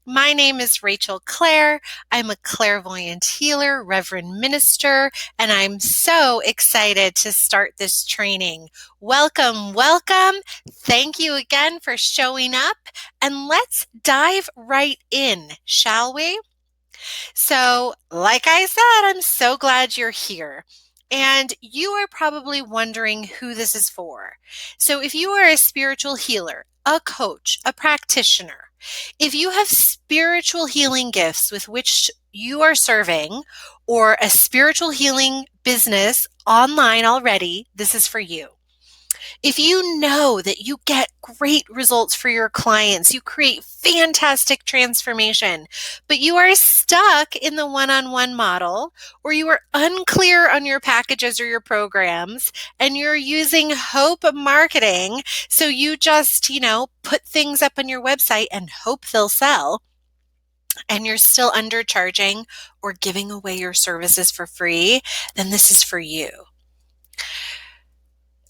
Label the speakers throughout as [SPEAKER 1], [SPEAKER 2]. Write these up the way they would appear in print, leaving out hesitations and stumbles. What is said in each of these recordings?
[SPEAKER 1] My name is Rachel Clare. I'm a clairvoyant healer, Reverend Minister, and I'm so excited to start this training. Welcome, welcome. Thank you again for showing up, and let's dive right in, shall we? So, like I said, I'm so glad you're here. And you are probably wondering who this is for. So, if you are a spiritual healer, a coach, a practitioner, if you have spiritual healing gifts with which you are serving, or a spiritual healing business online already, this is for you. If you know that you get great results for your clients, you create fantastic transformation, but you are stuck in the one-on-one model, or you are unclear on your packages or your programs, and you're using hope marketing, so you just, put things up on your website and hope they'll sell, and you're still undercharging or giving away your services for free, then this is for you.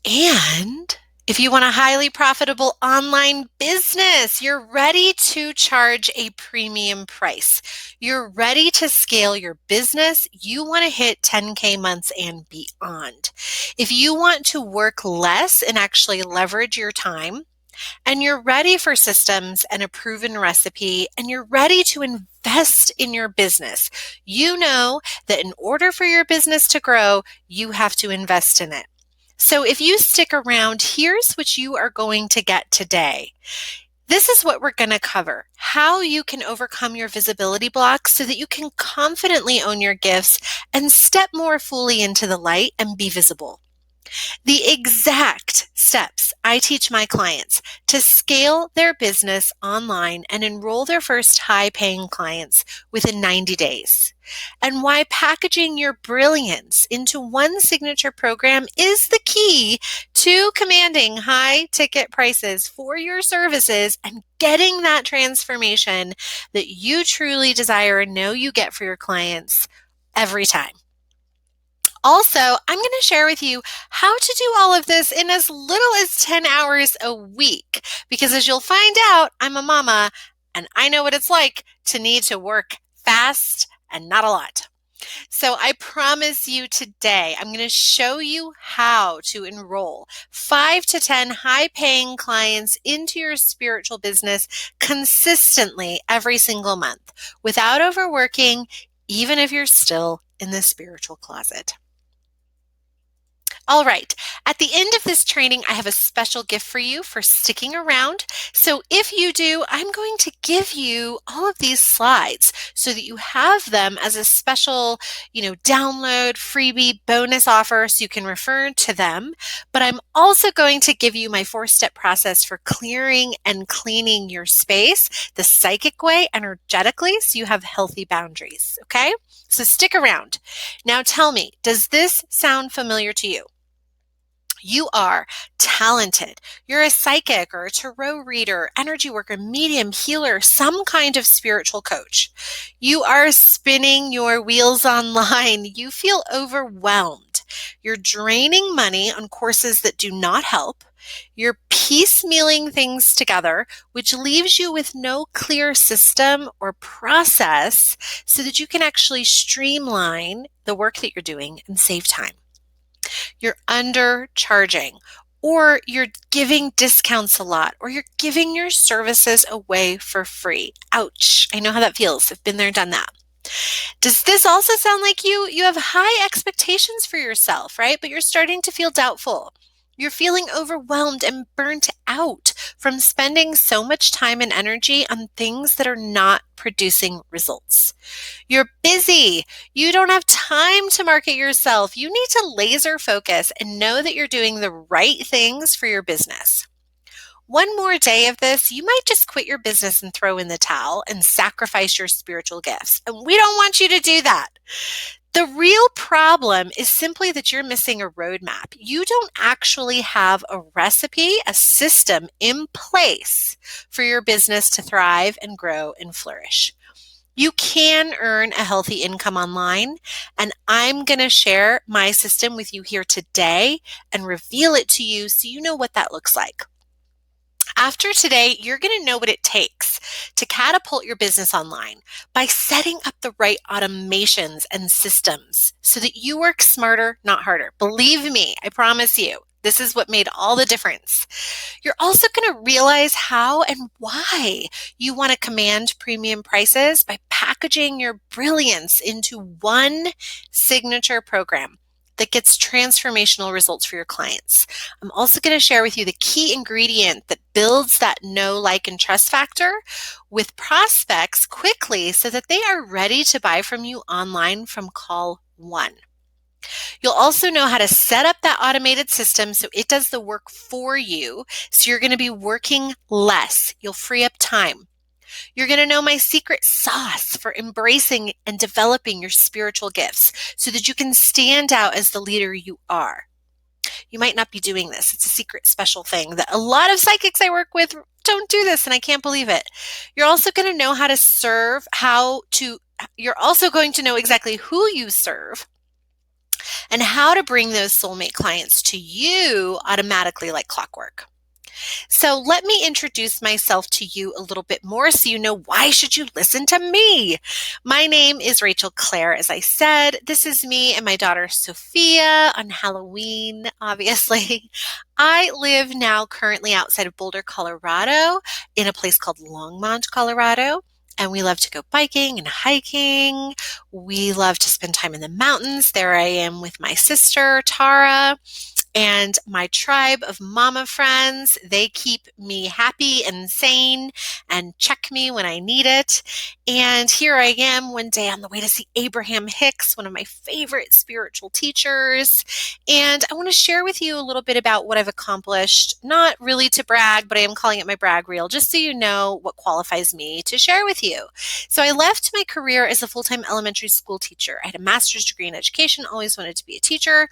[SPEAKER 1] And if you want a highly profitable online business, you're ready to charge a premium price. You're ready to scale your business. You want to hit 10K months and beyond. If you want to work less and actually leverage your time, and you're ready for systems and a proven recipe, and you're ready to invest in your business, you know that in order for your business to grow, you have to invest in it. So if you stick around, here's what you are going to get today. This is what we're going to cover: how you can overcome your visibility blocks so that you can confidently own your gifts and step more fully into the light and be visible. The exact steps I teach my clients to scale their business online and enroll their first high-paying clients within 90 days. And why packaging your brilliance into one signature program is the key to commanding high-ticket prices for your services and getting that transformation that you truly desire and know you get for your clients every time. Also, I'm going to share with you how to do all of this in as little as 10 hours a week, because as you'll find out, I'm a mama and I know what it's like to need to work fast and not a lot. So I promise you today, I'm going to show you how to enroll 5 to 10 high-paying clients into your spiritual business consistently every single month without overworking, even if you're still in the spiritual closet. All right, at the end of this training, I have a special gift for you for sticking around. So if you do, I'm going to give you all of these slides so that you have them as a special, download, freebie, bonus offer so you can refer to them. But I'm also going to give you my 4-step process for clearing and cleaning your space the psychic way, energetically, so you have healthy boundaries, okay? So stick around. Now tell me, does this sound familiar to you? You are talented. You're a psychic or a tarot reader, energy worker, medium, healer, some kind of spiritual coach. You are spinning your wheels online. You feel overwhelmed. You're draining money on courses that do not help. You're piecemealing things together, which leaves you with no clear system or process so that you can actually streamline the work that you're doing and save time. You're undercharging, or you're giving discounts a lot, or you're giving your services away for free. Ouch. I know how that feels. I've been there, done that. Does this also sound like you? You have high expectations for yourself, right? But you're starting to feel doubtful. You're feeling overwhelmed and burnt out from spending so much time and energy on things that are not producing results. You're busy. You don't have time to market yourself. You need to laser focus and know that you're doing the right things for your business. One more day of this, you might just quit your business and throw in the towel and sacrifice your spiritual gifts. And we don't want you to do that. The real problem is simply that you're missing a roadmap. You don't actually have a recipe, a system in place for your business to thrive and grow and flourish. You can earn a healthy income online, and I'm going to share my system with you here today and reveal it to you so you know what that looks like. After today, you're going to know what it takes to catapult your business online by setting up the right automations and systems so that you work smarter, not harder. Believe me, I promise you, this is what made all the difference. You're also going to realize how and why you want to command premium prices by packaging your brilliance into one signature program that gets transformational results for your clients. I'm also going to share with you the key ingredient that builds that know, like, and trust factor with prospects quickly so that they are ready to buy from you online from call one. You'll also know how to set up that automated system so it does the work for you. So you're going to be working less. You'll free up time. You're going to know my secret sauce for embracing and developing your spiritual gifts so that you can stand out as the leader you are. You might not be doing this. It's a secret special thing that a lot of psychics I work with don't do this, and I can't believe it. You're also going to know how to serve, you're also going to know exactly who you serve and how to bring those soulmate clients to you automatically like clockwork. So let me introduce myself to you a little bit more so you know why should you listen to me. My name is Rachel Claire, as I said. This is me and my daughter Sophia on Halloween, obviously. I live now currently outside of Boulder, Colorado, in a place called Longmont, Colorado. And we love to go biking and hiking. We love to spend time in the mountains. There I am with my sister, Tara. And my tribe of mama friends, they keep me happy and sane and check me when I need it. And here I am one day on the way to see Abraham Hicks, one of my favorite spiritual teachers. And I want to share with you a little bit about what I've accomplished, not really to brag, but I am calling it my brag reel, just so you know what qualifies me to share with you. So I left my career as a full-time elementary school teacher. I had a master's degree in education, always wanted to be a teacher.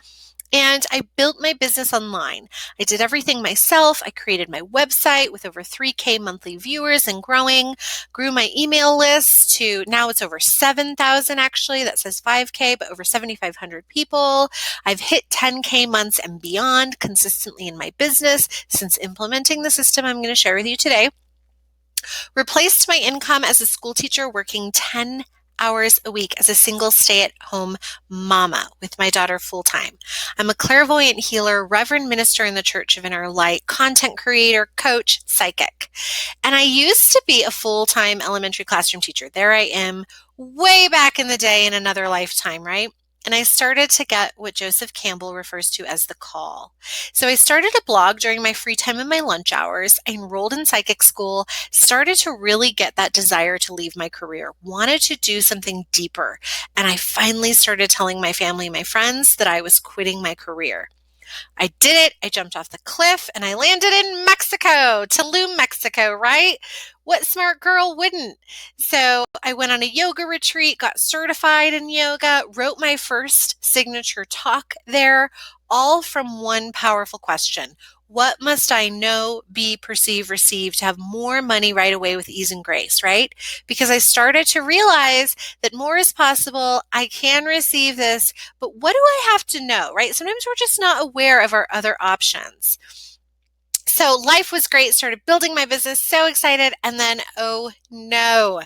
[SPEAKER 1] And I built my business online. I did everything myself. I created my website with over 3K monthly viewers and growing, grew my email list to now it's over 7,000 actually. That says 5K, but over 7,500 people. I've hit 10K months and beyond consistently in my business since implementing the system I'm going to share with you today. Replaced my income as a school teacher working 10 hours a week as a single stay-at-home mama with my daughter full-time. I'm a clairvoyant healer, reverend minister in the Church of Inner Light, content creator, coach, psychic. And I used to be a full-time elementary classroom teacher. There I am way back in the day in another lifetime, right? And I started to get what Joseph Campbell refers to as the call. So I started a blog during my free time and my lunch hours. I enrolled in psychic school, started to really get that desire to leave my career, wanted to do something deeper. And I finally started telling my family, my friends, that I was quitting my career. I did it. I jumped off the cliff and I landed in Mexico, Tulum, Mexico, right? What smart girl wouldn't? So I went on a yoga retreat, got certified in yoga, wrote my first signature talk there, all from one powerful question. What must I know, be, perceive, receive to have more money right away with ease and grace, right? Because I started to realize that more is possible. I can receive this, but what do I have to know, right? Sometimes we're just not aware of our other options. So life was great, started building my business, so excited. And then, oh no,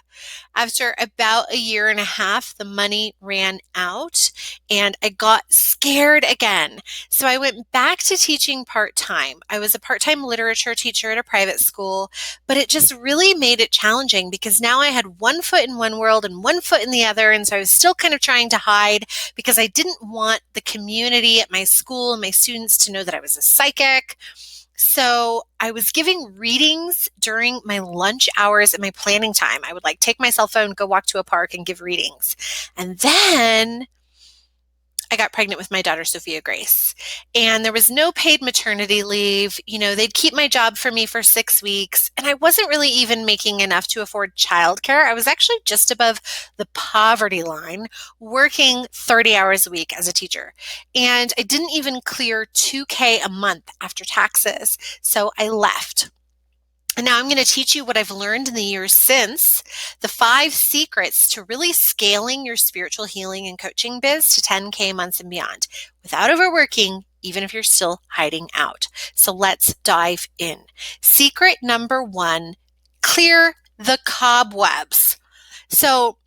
[SPEAKER 1] after about a year and a half, the money ran out and I got scared again. So I went back to teaching part-time. I was a part-time literature teacher at a private school, but it just really made it challenging because now I had one foot in one world and one foot in the other. And so I was still kind of trying to hide because I didn't want the community at my school and my students to know that I was a psychic. So I was giving readings during my lunch hours and my planning time. I would take my cell phone, go walk to a park and give readings. And then I got pregnant with my daughter, Sophia Grace. And there was no paid maternity leave. You know, they'd keep my job for me for 6 weeks. And I wasn't really even making enough to afford childcare. I was actually just above the poverty line, working 30 hours a week as a teacher. And I didn't even clear 2K a month after taxes. So I left. And now I'm going to teach you what I've learned in the years since, the 5 secrets to really scaling your spiritual healing and coaching biz to 10K months and beyond without overworking, even if you're still hiding out. So let's dive in. Secret number 1, clear the cobwebs. So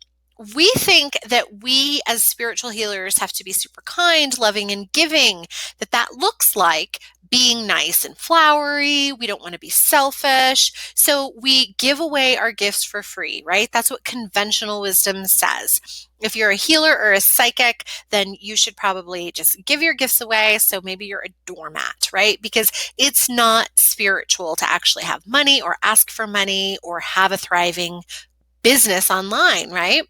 [SPEAKER 1] we think that we as spiritual healers have to be super kind, loving, and giving, that looks like being nice and flowery. We don't want to be selfish. So we give away our gifts for free, right? That's what conventional wisdom says. If you're a healer or a psychic, then you should probably just give your gifts away. So maybe you're a doormat, right? Because it's not spiritual to actually have money or ask for money or have a thriving business online, right?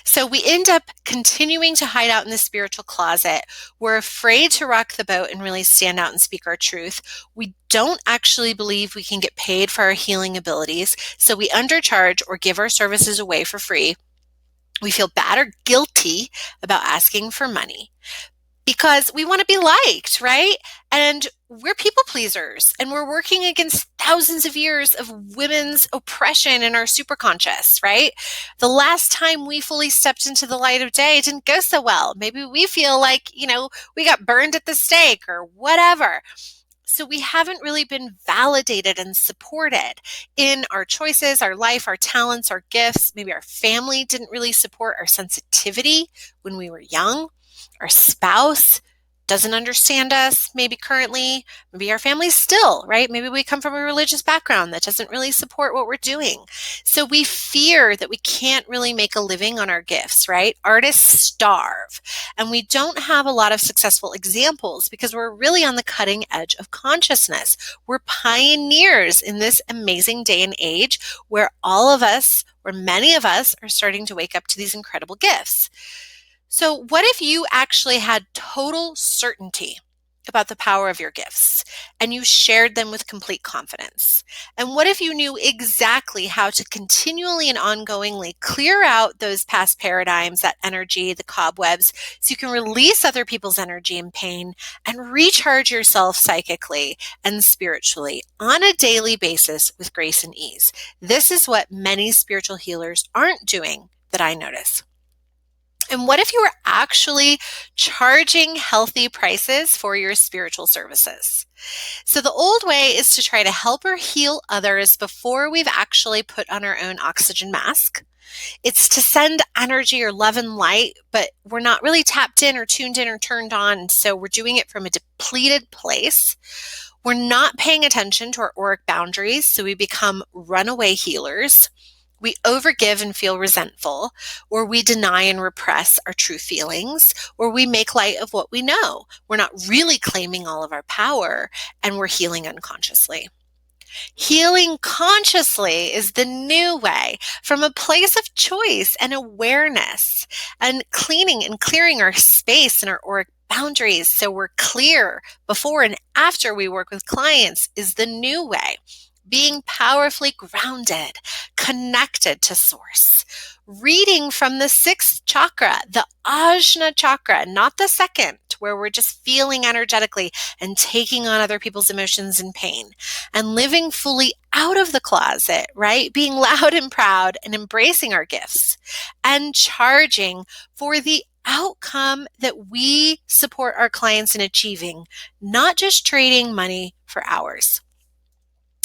[SPEAKER 1] So we end up continuing to hide out in the spiritual closet. We're afraid to rock the boat and really stand out and speak our truth. We don't actually believe we can get paid for our healing abilities, so we undercharge or give our services away for free. We feel bad or guilty about asking for money because we want to be liked, right? And we're people pleasers, and we're working against thousands of years of women's oppression in our superconscious, right? The last time we fully stepped into the light of day, it didn't go so well. Maybe we feel like, we got burned at the stake or whatever. So we haven't really been validated and supported in our choices, our life, our talents, our gifts. Maybe our family didn't really support our sensitivity when we were young. Our spouse doesn't understand us, maybe currently. Maybe our family still, right? Maybe we come from a religious background that doesn't really support what we're doing. So we fear that we can't really make a living on our gifts, right? Artists starve. And we don't have a lot of successful examples because we're really on the cutting edge of consciousness. We're pioneers in this amazing day and age where all of us, or many of us, are starting to wake up to these incredible gifts. So what if you actually had total certainty about the power of your gifts and you shared them with complete confidence? And what if you knew exactly how to continually and ongoingly clear out those past paradigms, that energy, the cobwebs, so you can release other people's energy and pain and recharge yourself psychically and spiritually on a daily basis with grace and ease? This is what many spiritual healers aren't doing that I notice. And what if you were actually charging healthy prices for your spiritual services? So the old way is to try to help or heal others before we've actually put on our own oxygen mask. It's to send energy or love and light, but we're not really tapped in or tuned in or turned on. So we're doing it from a depleted place. We're not paying attention to our auric boundaries, so we become runaway healers. We overgive and feel resentful, or we deny and repress our true feelings, or we make light of what we know. We're not really claiming all of our power, and we're healing unconsciously. Healing consciously is the new way, from a place of choice and awareness, and cleaning and clearing our space and our auric boundaries so we're clear before and after we work with clients is the new way. Being powerfully grounded, connected to source. Reading from the 6th chakra, the Ajna chakra, not the 2nd, where we're just feeling energetically and taking on other people's emotions and pain. And living fully out of the closet, right? Being loud and proud and embracing our gifts. And charging for the outcome that we support our clients in achieving, not just trading money for hours.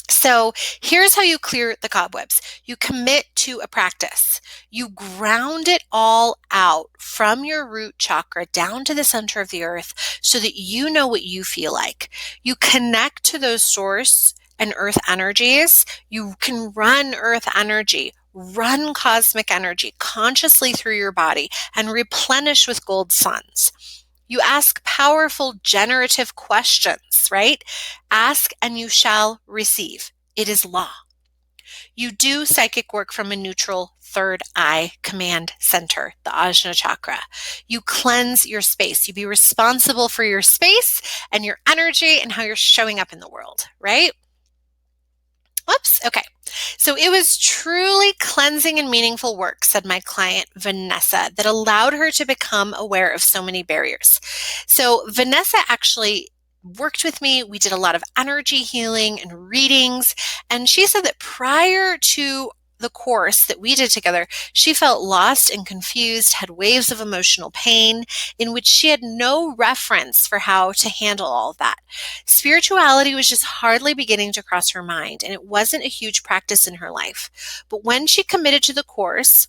[SPEAKER 1] So here's how you clear the cobwebs. You commit to a practice. You ground it all out from your root chakra down to the center of the earth so that you know what you feel like. You connect to those source and earth energies. You can run earth energy, run cosmic energy consciously through your body and replenish with gold suns. You ask powerful generative questions, right? Ask and you shall receive. It is law. You do psychic work from a neutral third eye command center, the Ajna chakra. You cleanse your space. You be responsible for your space and your energy and how you're showing up in the world, right? Whoops. Okay. So it was truly cleansing and meaningful work, said my client, Vanessa, that allowed her to become aware of so many barriers. So Vanessa actually worked with me. We did a lot of energy healing and readings. And she said that prior to the course that we did together, she felt lost and confused, had waves of emotional pain in which she had no reference for how to handle all of that. Spirituality was just hardly beginning to cross her mind, and it wasn't a huge practice in her life. But when she committed to the course,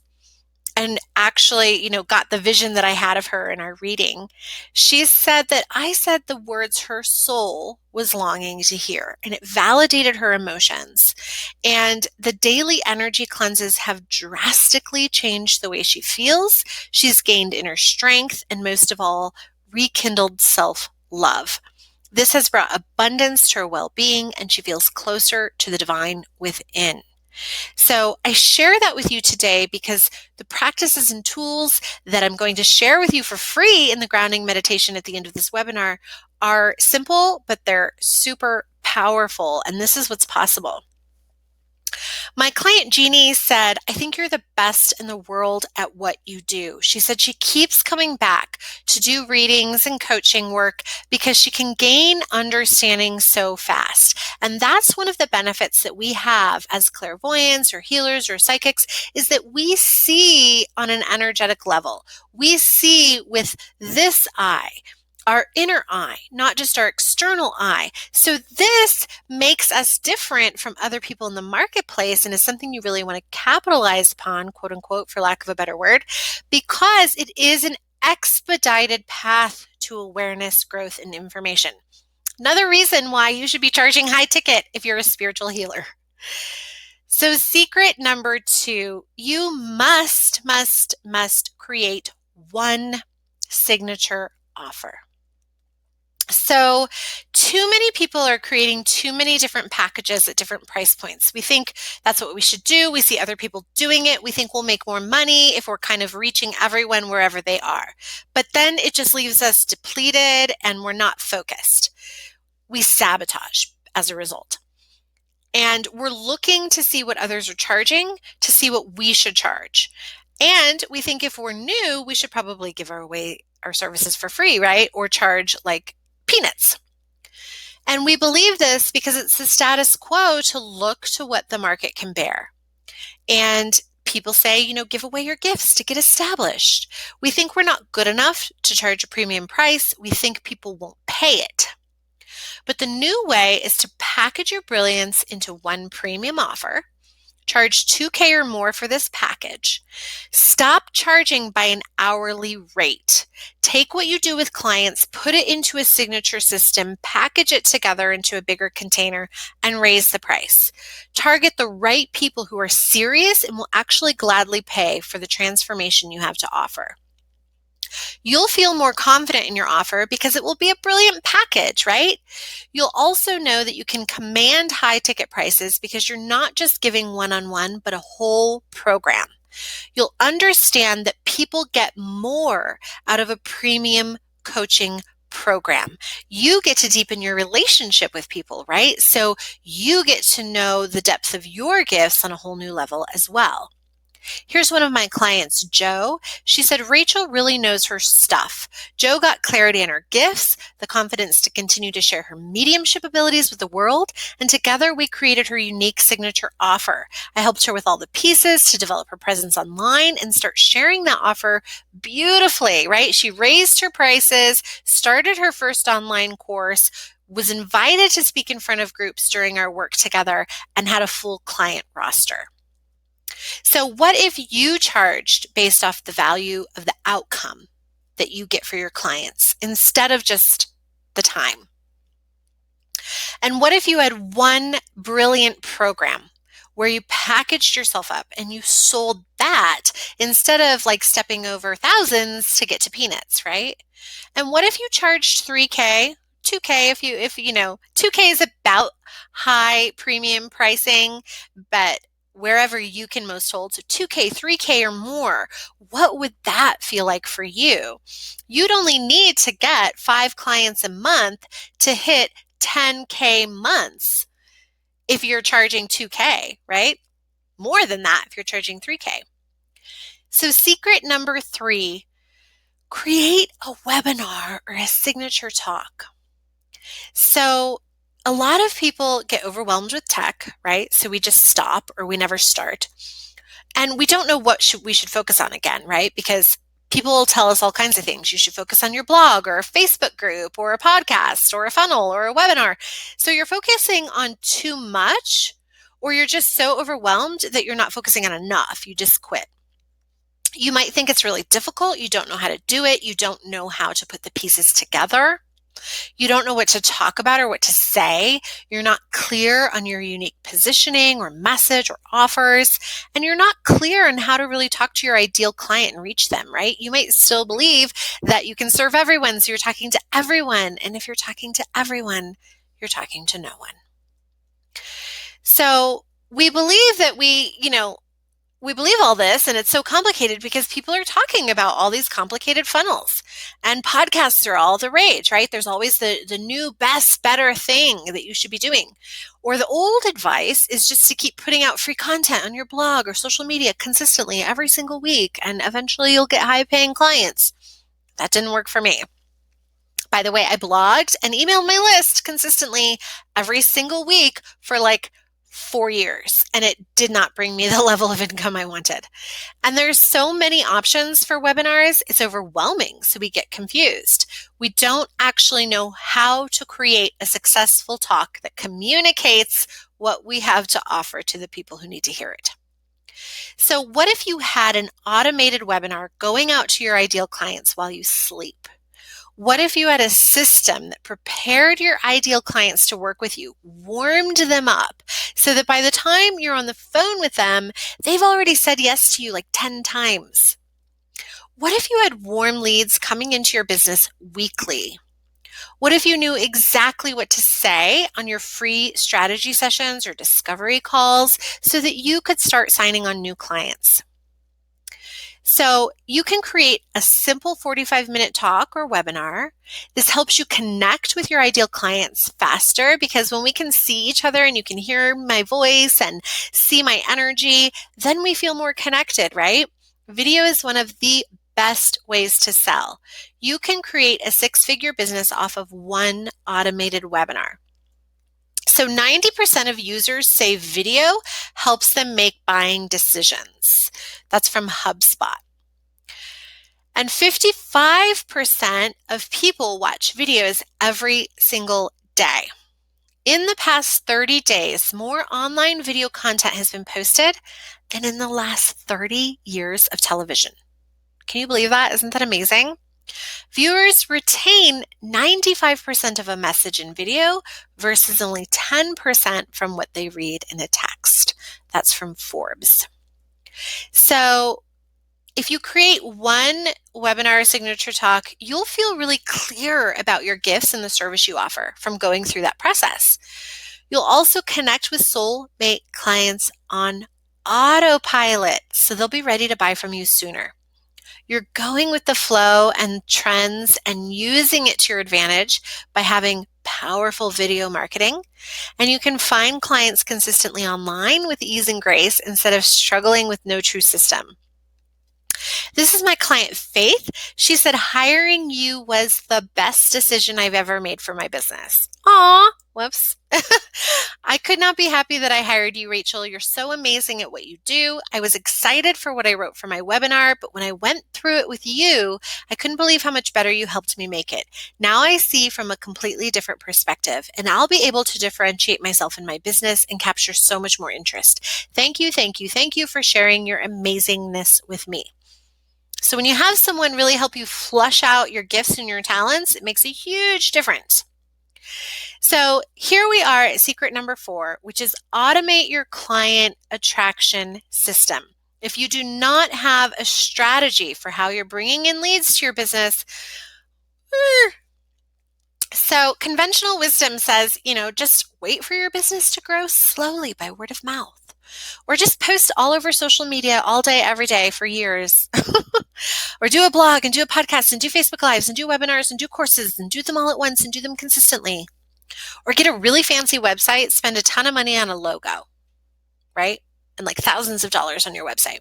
[SPEAKER 1] and actually, got the vision that I had of her in our reading, she said that I said the words her soul was longing to hear, and it validated her emotions. And the daily energy cleanses have drastically changed the way she feels. She's gained inner strength, and most of all, rekindled self-love. This has brought abundance to her well-being, and she feels closer to the divine within. So I share that with you today because the practices and tools that I'm going to share with you for free in the grounding meditation at the end of this webinar are simple, but they're super powerful. And this is what's possible. My client Jeannie said, I think you're the best in the world at what you do. She said she keeps coming back to do readings and coaching work because she can gain understanding so fast. And that's one of the benefits that we have as clairvoyants or healers or psychics, is that we see on an energetic level. We see with this eye, our inner eye, not just our external eye. So this makes us different from other people in the marketplace and is something you really want to capitalize upon, quote unquote, for lack of a better word, because it is an expedited path to awareness, growth, and information. Another reason why you should be charging high ticket if you're a spiritual healer. So secret number 2, you must create one signature offer. So too many people are creating too many different packages at different price points. We think that's what we should do. We see other people doing it. We think we'll make more money if we're kind of reaching everyone wherever they are. But then it just leaves us depleted and we're not focused. We sabotage as a result. And we're looking to see what others are charging to see what we should charge. And we think if we're new, we should probably give away our services for free, right? Or charge like peanuts. And we believe this because it's the status quo to look to what the market can bear. And people say, give away your gifts to get established. We think we're not good enough to charge a premium price. We think people won't pay it. But the new way is to package your brilliance into one premium offer. Charge $2,000 or more for this package. Stop charging by an hourly rate. Take what you do with clients, put it into a signature system, package it together into a bigger container, and raise the price. Target the right people who are serious and will actually gladly pay for the transformation you have to offer. You'll feel more confident in your offer because it will be a brilliant package, right? You'll also know that you can command high ticket prices because you're not just giving one-on-one, but a whole program. You'll understand that people get more out of a premium coaching program. You get to deepen your relationship with people, right? So you get to know the depth of your gifts on a whole new level as well. Here's one of my clients, Jo. She said, Rachel really knows her stuff. Jo got clarity in her gifts, the confidence to continue to share her mediumship abilities with the world, and together we created her unique signature offer. I helped her with all the pieces to develop her presence online and start sharing that offer beautifully, right? She raised her prices, started her first online course, was invited to speak in front of groups during our work together, and had a full client roster. So what if you charged based off the value of the outcome that you get for your clients instead of just the time? And what if you had one brilliant program where you packaged yourself up and you sold that instead of like stepping over thousands to get to peanuts, right? And what if you charged $3,000, $2,000 if 2K is about high premium pricing, but wherever you can most hold, so $2,000, $3,000 or more, what would that feel like for you? You'd only need to get 5 clients a month to hit $10,000 months if you're charging $2,000, right? More than that if you're charging $3,000. So secret number 3, create a webinar or a signature talk. So a lot of people get overwhelmed with tech, right? So we just stop or we never start. And we don't know what we should focus on again, right? Because people will tell us all kinds of things. You should focus on your blog or a Facebook group or a podcast or a funnel or a webinar. So you're focusing on too much, or you're just so overwhelmed that you're not focusing on enough. You just quit. You might think it's really difficult. You don't know how to do it. You don't know how to put the pieces together. You don't know what to talk about or what to say. You're not clear on your unique positioning or message or offers. And you're not clear on how to really talk to your ideal client and reach them, right? You might still believe that you can serve everyone. So you're talking to everyone. And if you're talking to everyone, you're talking to no one. So we believe that we believe all this, and it's so complicated because people are talking about all these complicated funnels, and podcasts are all the rage, right? There's always the new, best, better thing that you should be doing. Or the old advice is just to keep putting out free content on your blog or social media consistently every single week, and eventually you'll get high-paying clients. That didn't work for me. By the way, I blogged and emailed my list consistently every single week for like 4 years, and it did not bring me the level of income I wanted. And there's so many options for webinars, it's overwhelming, so we get confused. We don't actually know how to create a successful talk that communicates what we have to offer to the people who need to hear it. So what if you had an automated webinar going out to your ideal clients while you sleep? What if you had a system that prepared your ideal clients to work with you, warmed them up, so that by the time you're on the phone with them, they've already said yes to you like 10 times? What if you had warm leads coming into your business weekly? What if you knew exactly what to say on your free strategy sessions or discovery calls so that you could start signing on new clients? So you can create a simple 45-minute talk or webinar. This helps you connect with your ideal clients faster, because when we can see each other and you can hear my voice and see my energy, then we feel more connected, right? Video is one of the best ways to sell. You can create a 6-figure business off of one automated webinar. So 90% of users say video helps them make buying decisions. That's from HubSpot. And 55% of people watch videos every single day. In the past 30 days, more online video content has been posted than in the last 30 years of television. Can you believe that? Isn't that amazing? Viewers retain 95% of a message in video versus only 10% from what they read in a text. That's from Forbes. So if you create one webinar signature talk, you'll feel really clear about your gifts and the service you offer from going through that process. You'll also connect with soulmate clients on autopilot, so they'll be ready to buy from you sooner. You're going with the flow and trends and using it to your advantage by having powerful video marketing. And you can find clients consistently online with ease and grace instead of struggling with no true system. This is my client, Faith. She said, hiring you was the best decision I've ever made for my business. Aw, whoops. I could not be happy that I hired you, Rachel. You're so amazing at what you do. I was excited for what I wrote for my webinar, but when I went through it with you, I couldn't believe how much better you helped me make it. Now I see from a completely different perspective, and I'll be able to differentiate myself in my business and capture so much more interest. Thank you, thank you, thank you for sharing your amazingness with me. So when you have someone really help you flush out your gifts and your talents, it makes a huge difference. So here we are at secret number 4, which is automate your client attraction system. If you do not have a strategy for how you're bringing in leads to your business, so conventional wisdom says, just wait for your business to grow slowly by word of mouth, or just post all over social media all day, every day for years, or do a blog and do a podcast and do Facebook Lives and do webinars and do courses and do them all at once and do them consistently. Or get a really fancy website, spend a ton of money on a logo, right? And like thousands of dollars on your website.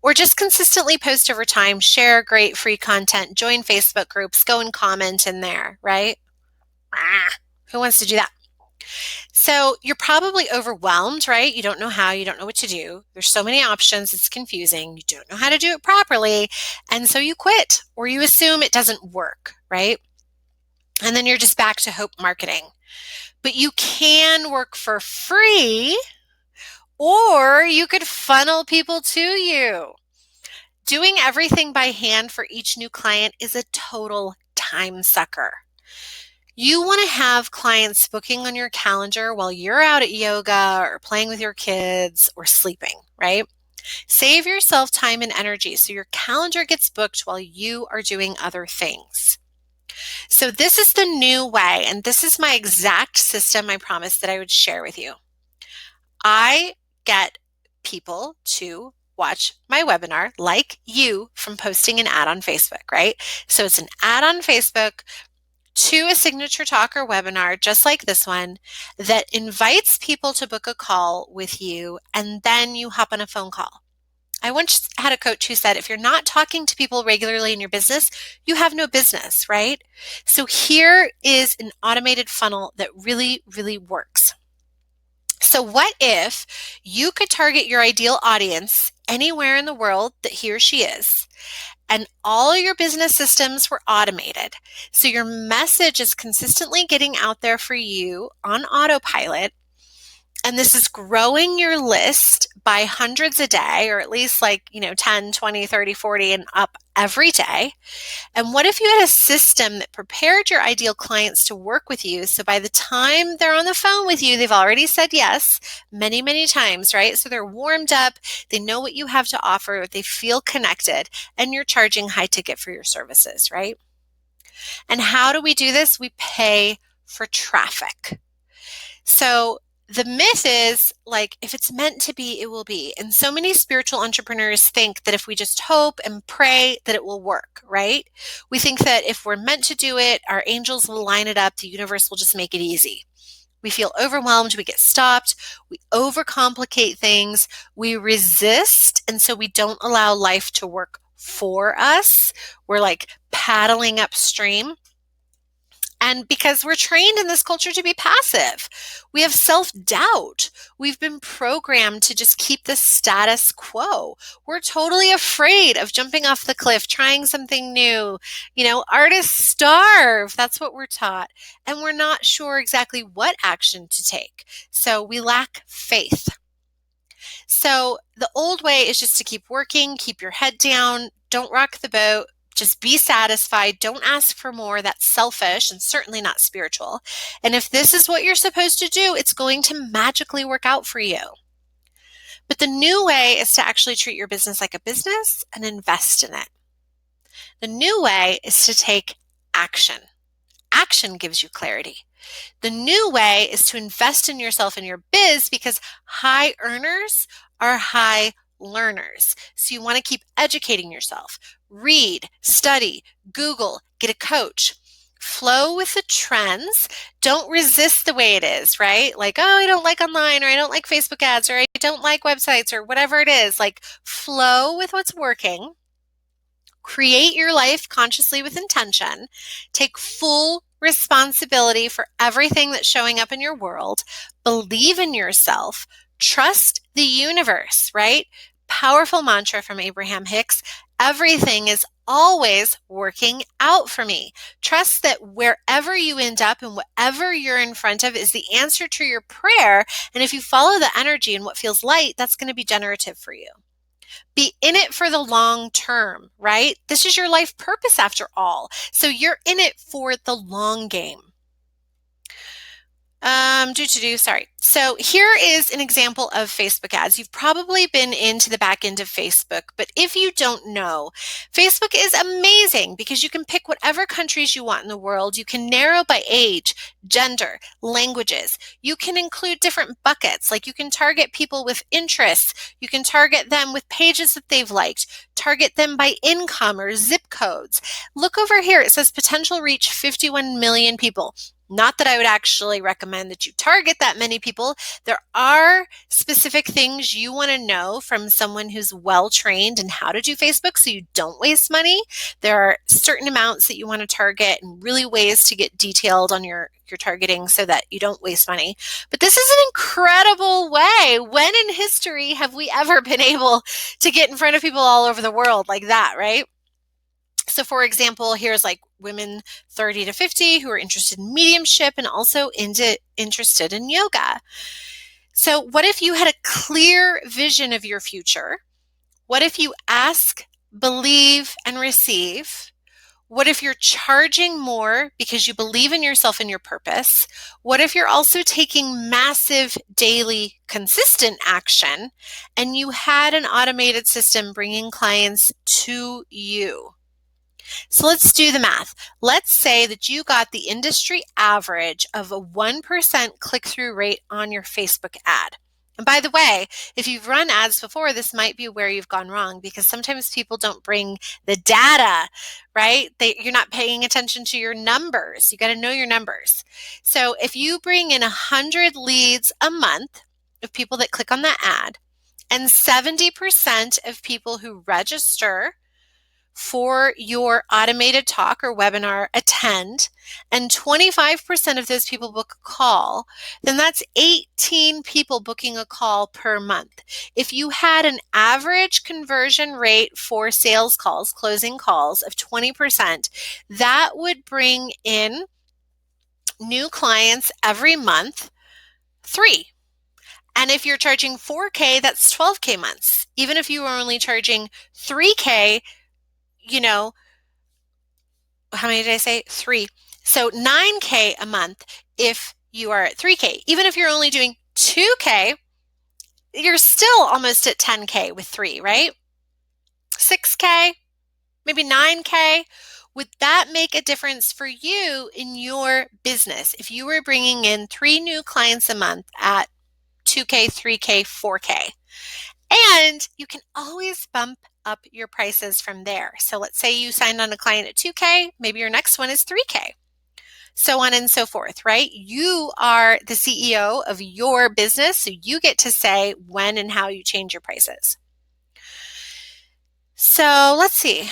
[SPEAKER 1] Or just consistently post over time, share great free content, join Facebook groups, go and comment in there, right? Who wants to do that? So you're probably overwhelmed, right? You don't know how, you don't know what to do. There's so many options, it's confusing. You don't know how to do it properly. And so you quit or you assume it doesn't work, right? And then you're just back to hope marketing. But you can work for free or you could funnel people to you. Doing everything by hand for each new client is a total time sucker. You want to have clients booking on your calendar while you're out at yoga or playing with your kids or sleeping, right? Save yourself time and energy so your calendar gets booked while you are doing other things. So this is the new way, and this is my exact system I promised that I would share with you. I get people to watch my webinar like you from posting an ad on Facebook, right? So it's an ad on Facebook to a signature talk or webinar just like this one that invites people to book a call with you, and then you hop on a phone call. I once had a coach who said, if you're not talking to people regularly in your business, you have no business, right? So here is an automated funnel that really, really works. So what if you could target your ideal audience anywhere in the world that he or she is, and all your business systems were automated. So your message is consistently getting out there for you on autopilot. And this is growing your list by hundreds a day, or at least 10, 20, 30, 40 and up every day. And what if you had a system that prepared your ideal clients to work with you? So by the time they're on the phone with you, they've already said yes many, many times, right? So they're warmed up. They know what you have to offer. They feel connected, and you're charging high ticket for your services, right? And how do we do this? We pay for traffic. So the myth is if it's meant to be, it will be. And so many spiritual entrepreneurs think that if we just hope and pray that it will work, right? We think that if we're meant to do it, our angels will line it up. The universe will just make it easy. We feel overwhelmed. We get stopped. We overcomplicate things. We resist. And so we don't allow life to work for us. We're paddling upstream. And because we're trained in this culture to be passive, we have self-doubt. We've been programmed to just keep the status quo. We're totally afraid of jumping off the cliff, trying something new. Artists starve. That's what we're taught. And we're not sure exactly what action to take. So we lack faith. So the old way is just to keep working, keep your head down, don't rock the boat. Just be satisfied. Don't ask for more. That's selfish and certainly not spiritual. And if this is what you're supposed to do, it's going to magically work out for you. But the new way is to actually treat your business like a business and invest in it. The new way is to take action. Action gives you clarity. The new way is to invest in yourself and your biz, because high earners are high learners. So you want to keep educating yourself. Read, study, Google, get a coach. Flow with the trends. Don't resist the way it is, right? I don't like online, or I don't like Facebook ads, or I don't like websites, or whatever it is. Flow with what's working. Create your life consciously with intention. Take full responsibility for everything that's showing up in your world. Believe in yourself. Trust the universe, right? Powerful mantra from Abraham Hicks. Everything is always working out for me. Trust that wherever you end up and whatever you're in front of is the answer to your prayer. And if you follow the energy and what feels light, that's going to be generative for you. Be in it for the long term, right? This is your life purpose after all. So you're in it for the long game. Sorry. So here is an example of Facebook ads. You've probably been into the back end of Facebook, but if you don't know, Facebook is amazing because you can pick whatever countries you want in the world. You can narrow by age, gender, languages. You can include different buckets. You can target people with interests. You can target them with pages that they've liked. Target them by income or zip codes. Look over here. It says potential reach 51 million people. Not that I would actually recommend that you target that many people. There are specific things you want to know from someone who's well trained in how to do Facebook so you don't waste money. There are certain amounts that you want to target and really ways to get detailed on your targeting so that you don't waste money. But this is an incredible way. When in history have we ever been able to get in front of people all over the world like that, right? So for example, here's like women 30 to 50 who are interested in mediumship and also interested in yoga. So what if you had a clear vision of your future? What if you ask, believe, and receive? What if you're charging more because you believe in yourself and your purpose? What if you're also taking massive daily consistent action and you had an automated system bringing clients to you? So let's do the math. Let's say that you got the industry average of a 1% click-through rate on your Facebook ad. And by the way, if you've run ads before, this might be where you've gone wrong because sometimes people don't bring the data, right? You're not paying attention to your numbers. You got to know your numbers. So if you bring in 100 leads a month of people that click on that ad, and 70% of people who register for your automated talk or webinar attend, and 25% of those people book a call, then that's 18 people booking a call per month. If you had an average conversion rate for sales calls, closing calls of 20%, that would bring in new clients every month, 3. And if you're charging 4K, that's 12K months. Even if you were only charging 3K, how many did I say? 3. So 9K a month if you are at 3K. Even if you're only doing 2K, you're still almost at 10K with 3, right? 6K, maybe 9K. Would that make a difference for you in your business? If you were bringing in 3 new clients a month at 2K, 3K, 4K. And you can always bump up your prices from there. So let's say you signed on a client at 2K, maybe your next one is 3K, so on and so forth, right? You are the CEO of your business, so you get to say when and how you change your prices. So let's see.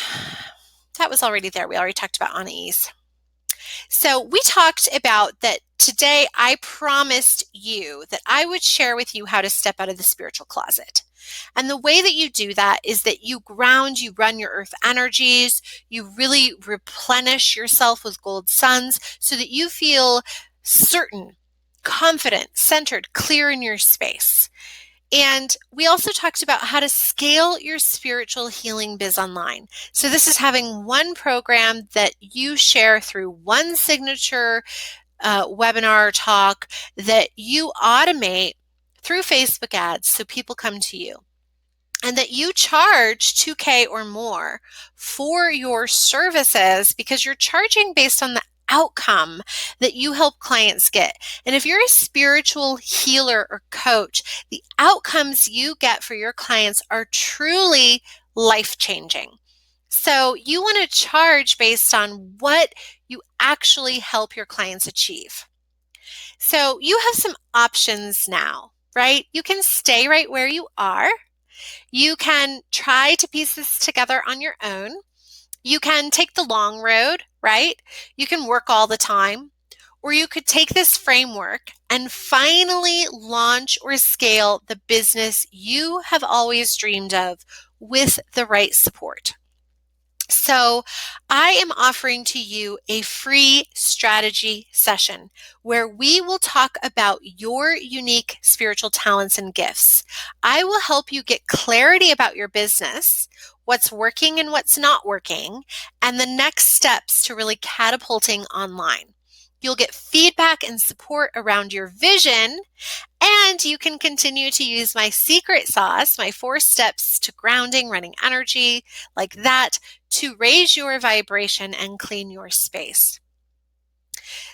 [SPEAKER 1] That was already there. We already talked about unease. So we talked about that today. I promised you that I would share with you how to step out of the spiritual closet. And the way that you do that is that you ground, you run your earth energies, you really replenish yourself with gold suns so that you feel certain, confident, centered, clear in your space. And we also talked about how to scale your spiritual healing biz online. So this is having one program that you share through one signature webinar talk that you automate through Facebook ads so people come to you. And that you charge 2K or more for your services because you're charging based on the outcome that you help clients get. And if you're a spiritual healer or coach, the outcomes you get for your clients are truly life-changing. So you want to charge based on what you actually help your clients achieve. So you have some options now, right? You can stay right where you are. You can try to piece this together on your own. You can take the long road, right? You can work all the time. Or you could take this framework and finally launch or scale the business you have always dreamed of with the right support. So I am offering to you a free strategy session where we will talk about your unique spiritual talents and gifts. I will help you get clarity about your business, what's working and what's not working, and the next steps to really catapulting online. You'll get feedback and support around your vision, and you can continue to use my secret sauce, my 4 steps to grounding, running energy, like that, to raise your vibration and clean your space.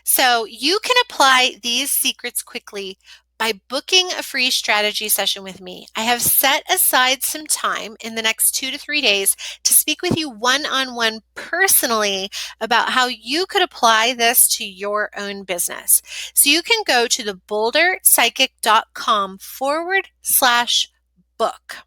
[SPEAKER 1] So you can apply these secrets quickly by booking a free strategy session with me. I have set aside some time in the next 2 to 3 days to speak with you one-on-one personally about how you could apply this to your own business. So you can go to the boulderpsychic.com/book.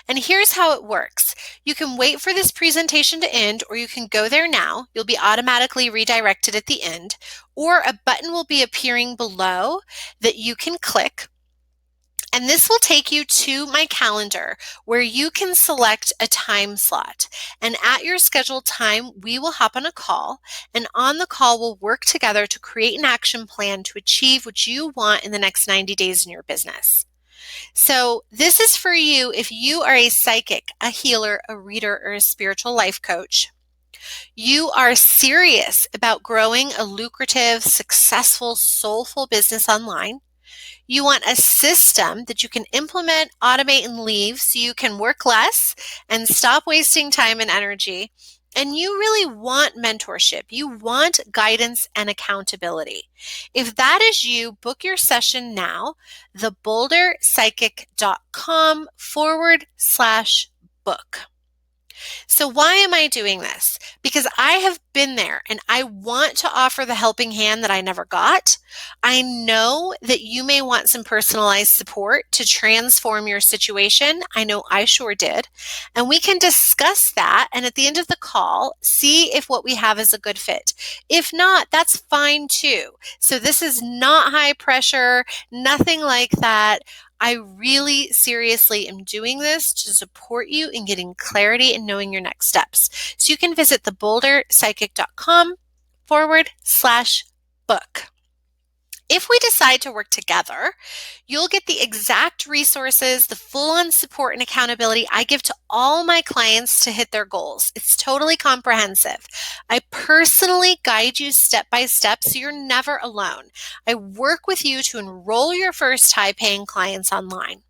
[SPEAKER 1] And here's how it works. You can wait for this presentation to end, or you can go there now. You'll be automatically redirected at the end, or a button will be appearing below that you can click. And this will take you to my calendar where you can select a time slot. And at your scheduled time, we will hop on a call. And on the call, we'll work together to create an action plan to achieve what you want in the next 90 days in your business. So this is for you if you are a psychic, a healer, a reader, or a spiritual life coach. You are serious about growing a lucrative, successful, soulful business online. You want a system that you can implement, automate, and leave so you can work less and stop wasting time and energy. And you really want mentorship. You want guidance and accountability. If that is you, book your session now, theboulderpsychic.com/book. So why am I doing this? Because I have been there and I want to offer the helping hand that I never got. I know that you may want some personalized support to transform your situation. I know I sure did. And we can discuss that. And at the end of the call, see if what we have is a good fit. If not, that's fine too. So this is not high pressure, nothing like that. I really seriously am doing this to support you in getting clarity and knowing your next steps. So you can visit theboulderpsychic.com/book. If we decide to work together, you'll get the exact resources, the full-on support and accountability I give to all my clients to hit their goals. It's totally comprehensive. I personally guide you step by step so you're never alone. I work with you to enroll your first high-paying clients online.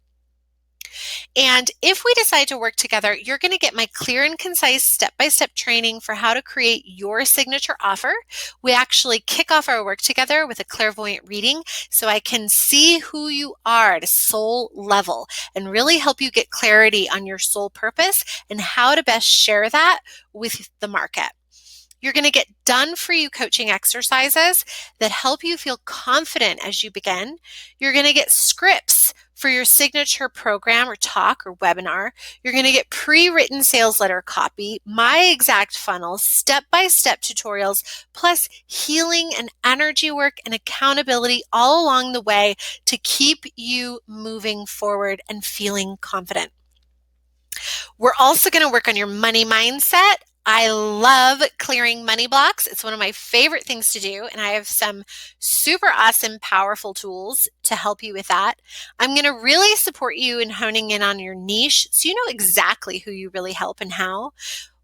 [SPEAKER 1] And if we decide to work together, you're going to get my clear and concise step-by-step training for how to create your signature offer. We actually kick off our work together with a clairvoyant reading so I can see who you are at a soul level and really help you get clarity on your soul purpose and how to best share that with the market. You're going to get done-for-you coaching exercises that help you feel confident as you begin. You're going to get scripts for your signature program or talk or webinar. You're going to get pre-written sales letter copy, my exact funnel, step-by-step tutorials, plus healing and energy work and accountability all along the way to keep you moving forward and feeling confident. We're also going to work on your money mindset. I love clearing money blocks. It's one of my favorite things to do, and I have some super awesome, powerful tools to help you with that. I'm going to really support you in honing in on your niche so you know exactly who you really help and how.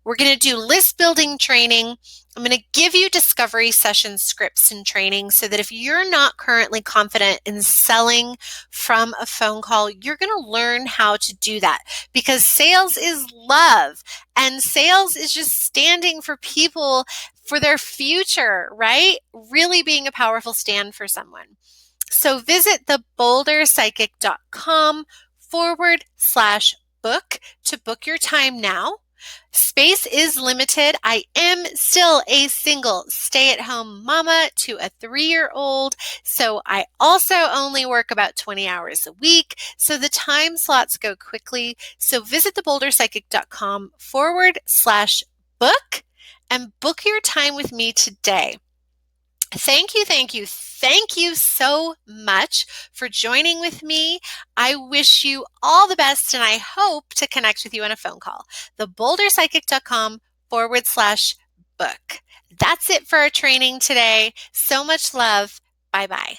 [SPEAKER 1] We're going to do list building training. I'm going to give you discovery session scripts and training so that if you're not currently confident in selling from a phone call, you're going to learn how to do that because sales is love and sales is just standing for people for their future, right? Really being a powerful stand for someone. So visit theboulderpsychic.com/book to book your time now. Space is limited. I am still a single stay-at-home mama to a 3-year-old, so I also only work about 20 hours a week, so the time slots go quickly. So visit theboulderpsychic.com/book and book your time with me today. Thank you so much for joining with me. I wish you all the best and I hope to connect with you on a phone call. theboulderpsychic.com/book. That's it for our training today. So much love. Bye-bye.